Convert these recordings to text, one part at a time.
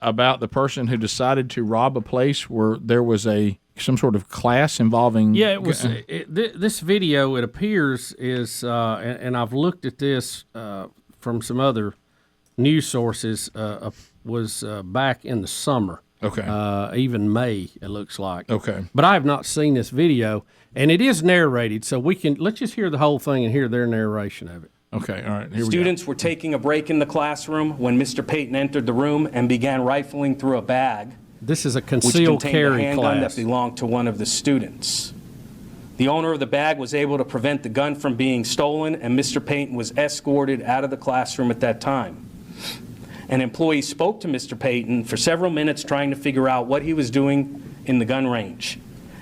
about the person who decided to rob a place where there was some sort of class involving? Yeah, it was. This video, it appears, is, and I've looked at this from some other news sources, was back in the summer. Okay. Even May, it looks like. Okay. But I have not seen this video, and it is narrated, so let's just hear the whole thing and hear their narration of it. Okay, all right, here we go. Students were taking a break in the classroom when Mr. Payton entered the room and began rifling through a bag. This is a Which concealed contained a carry handgun class. that belonged to one of the students. The owner of the bag was able to prevent the gun from being stolen, and Mr. Payton was escorted out of the classroom at that time. An employee spoke to Mr. Payton for several minutes trying to figure out what he was doing in the gun range.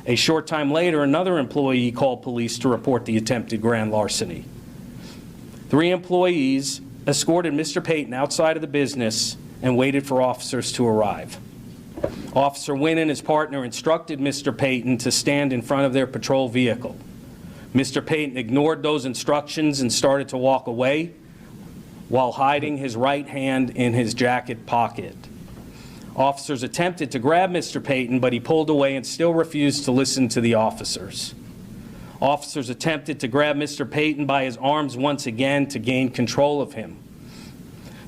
A short time later, another employee called police to report the attempted grand larceny. 3 employees escorted Mr. Payton outside of the business and waited for officers to arrive. Officer Wynn and his partner instructed Mr. Payton to stand in front of their patrol vehicle. Mr. Payton ignored those instructions and started to walk away while hiding his right hand in his jacket pocket. Officers attempted to grab Mr. Payton, but he pulled away and still refused to listen to the officers. Officers attempted to grab Mr. Payton by his arms once again to gain control of him.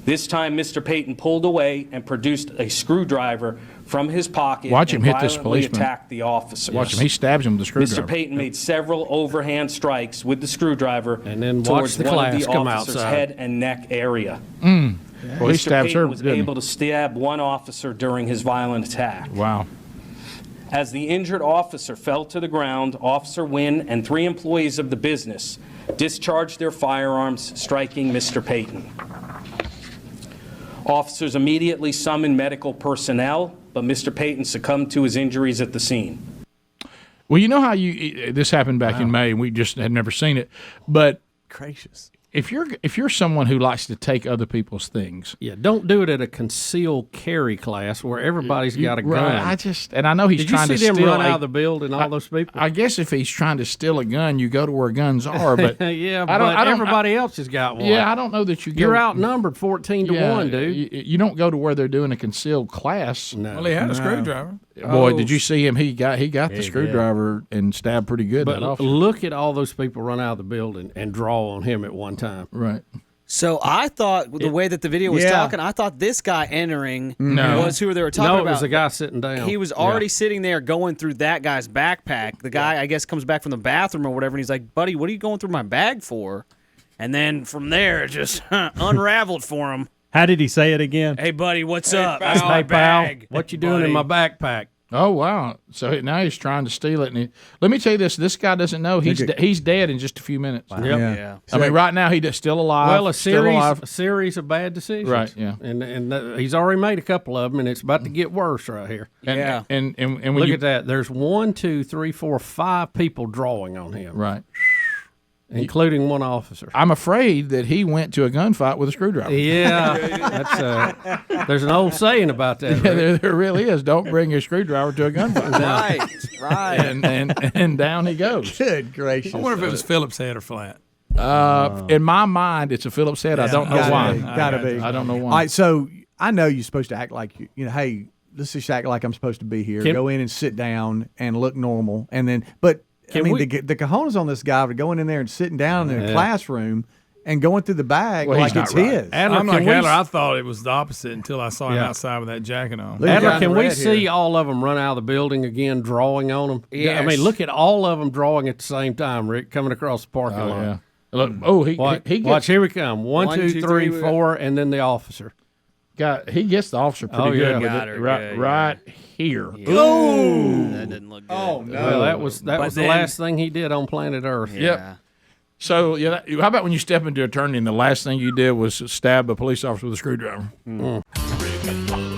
This time, Mr. Payton pulled away and produced a screwdriver from his pocket. Watch him and hit this violently policeman. attacked the officers. Watch him. He stabs him with the screwdriver. Mr. Payton made several overhand strikes with the screwdriver And then watch towards the one of class the come officer's outside. head and neck area. Well, he Mr. stabs Payton her, was didn't he? able to stab one officer during his violent attack. Wow. As the injured officer fell to the ground, Officer Wynn and 3 employees of the business discharged their firearms, striking Mr. Payton. Officers immediately summoned medical personnel, but Mr. Payton succumbed to his injuries at the scene. Well, you know how this happened back in May, and we just had never seen it. But Gracious. if you're someone who likes to take other people's things, Yeah, don't do it at a concealed carry class where everybody's got a gun. right, and I know he's Did you trying see to them steal run out of the building, all those people? I guess if he's trying to steal a gun, you go to where guns are. But yeah, I don't- but everybody else has got one. yeah, I don't know that you go. You're outnumbered 14 to 1, dude. You don't go to where they're doing a concealed class. No. Well, he had a screwdriver. Boy, did you see him? He got the screwdriver and stabbed pretty good. But that officer. look at all those people run out of the building and draw on him at one time. Right. So I thought the way that the video was Yeah. talking, I thought this guy entering No. was who they were talking No, about. it was the guy sitting down. He was already sitting there going through that guy's backpack. The guy, I guess, comes back from the bathroom or whatever, and he's like, buddy, what are you going through my bag for? And then from there, it just unraveled for him. How did he say it again? Hey, buddy, what's up? That's Hey, my pal, bag. what you doing in my backpack? Oh wow! So now he's trying to steal it. And let me tell you this: this guy doesn't know he's dead in just a few minutes. Yep. Yeah. I mean, right now he's still alive. Well, still alive. a series of bad decisions. Right, yeah. And he's already made a couple of them, and it's about to get worse right here. And, Yeah. and when Look you at that. There's 1, 2, 3, 4, 5 people drawing on him, right, including one officer. I'm afraid that he went to a gunfight with a screwdriver. Yeah, there's an old saying about that. Yeah, Rick. there really is. Don't bring your screwdriver to a gunfight. Right. and down he goes. Good gracious. I wonder if it was Phillips head or flat. In my mind, it's a Phillips head. I don't know why. Gotta be. I don't know why. All right, so I know you're supposed to act like hey, let's just act like I'm supposed to be here. Go in and sit down and look normal, and then. But I mean, the cojones on this guy for going in there and sitting down in a classroom and going through the bag Well, like he's it's not right. his. Adler, I'm like can we- Adler. I thought it was the opposite until I saw him Yeah. outside with that jacket on. Look at Adler, the guy in can the we red see here. all of them run out of the building again, drawing on them? I Yes. mean, look at all of them drawing at the same time, Rick, coming across the parking Oh, lot. yeah. Look, he Watch, here we come. 1, 1, 2, 2, 3, 3, 4, and then the officer. he gets the officer pretty Oh, good yeah. with Got it. her Right, good, right here. That didn't look good. Oh no! Well, that was But the then- last thing he did on planet Earth. Yeah. So, how about when you step into attorney and the last thing you did was stab a police officer with a screwdriver? Rick and Bubba.